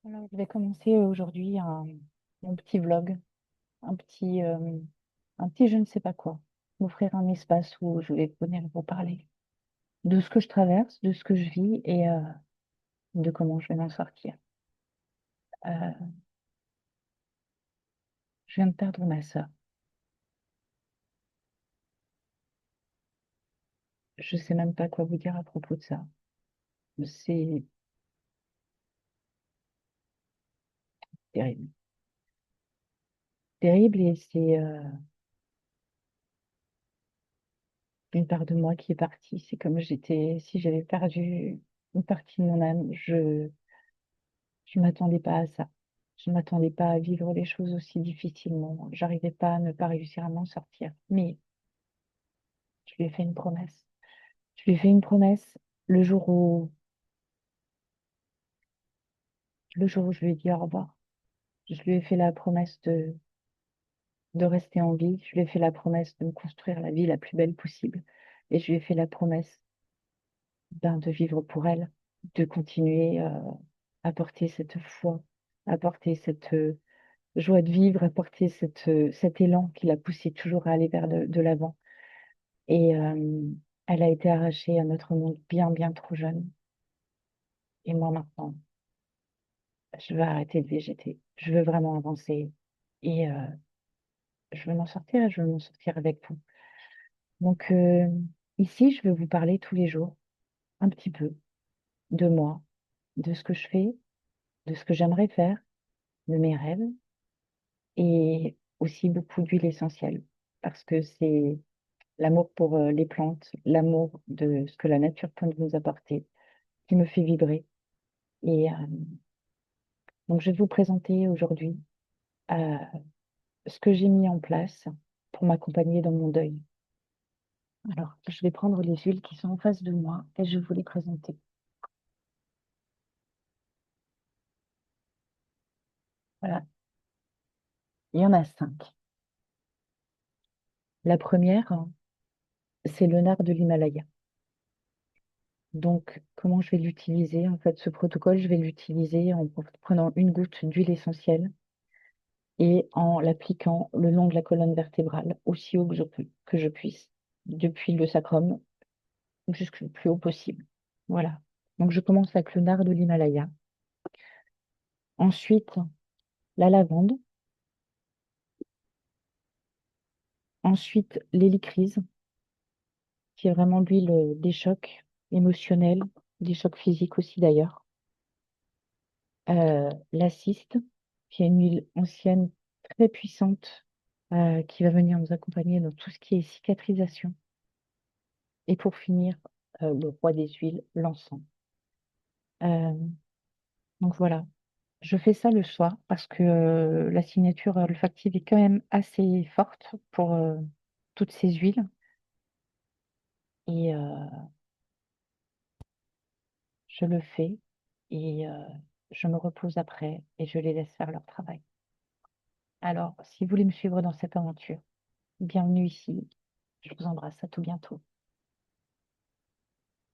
Alors, je vais commencer aujourd'hui mon petit vlog, un petit, euh, un petit je ne sais pas quoi, m'offrir un espace où je vais venir vous parler de ce que je traverse, de ce que je vis et de comment je vais m'en sortir. Euh, je viens de perdre ma sœur. Je sais même pas quoi vous dire à propos de ça. C'est terrible. Terrible et c'est une part de moi qui est partie. C'est comme si j'avais perdu une partie de mon âme. Je m'attendais pas à ça. Je m'attendais pas à vivre les choses aussi difficilement. J'arrivais pas à ne pas réussir à m'en sortir. Mais je lui ai fait une promesse. Je lui ai fait une promesse le jour où, le jour où je lui ai dit au revoir. Je lui ai fait la promesse de rester en vie. Je lui ai fait la promesse de me construire la vie la plus belle possible. Et je lui ai fait la promesse de vivre pour elle, de continuer à porter cette foi, à porter cette joie de vivre, à porter cet élan qui l'a poussée toujours à aller vers de l'avant. Et elle a été arrachée à notre monde bien, bien trop jeune. Et moi maintenant, je veux arrêter de végéter. Je veux vraiment avancer. Et je veux m'en sortir et je veux m'en sortir avec vous. Donc ici, je vais vous parler tous les jours, un petit peu, de moi, de ce que je fais, de ce que j'aimerais faire, de mes rêves et aussi beaucoup d'huile essentielle. Parce que c'est l'amour pour les plantes, l'amour de ce que la nature peut nous apporter, qui me fait vibrer. Et donc, je vais vous présenter aujourd'hui euh, ce que j'ai mis en place pour m'accompagner dans mon deuil. Alors, je vais prendre les huiles qui sont en face de moi et je vais vous les présenter. Voilà, il y en a 5. La première, c'est le nard de l'Himalaya. Donc, comment je vais l'utiliser? En fait, ce protocole, je vais l'utiliser en prenant une goutte d'huile essentielle et en l'appliquant le long de la colonne vertébrale, aussi haut que que je puisse, depuis le sacrum jusqu'au plus haut possible. Voilà. Donc, je commence avec le nard de l'Himalaya. Ensuite, la lavande. Ensuite, l'hélicryse, qui est vraiment l'huile des chocs émotionnels, des chocs physiques aussi d'ailleurs. La ciste, qui est une huile ancienne très puissante, qui va venir nous accompagner dans tout ce qui est cicatrisation. Et pour finir, le roi des huiles, l'encens. Euh, donc voilà, je fais ça le soir parce que la signature olfactive est quand même assez forte pour toutes ces huiles. Et je le fais et je me repose après et je les laisse faire leur travail. Alors, si vous voulez me suivre dans cette aventure, bienvenue ici. Je vous embrasse, à tout bientôt.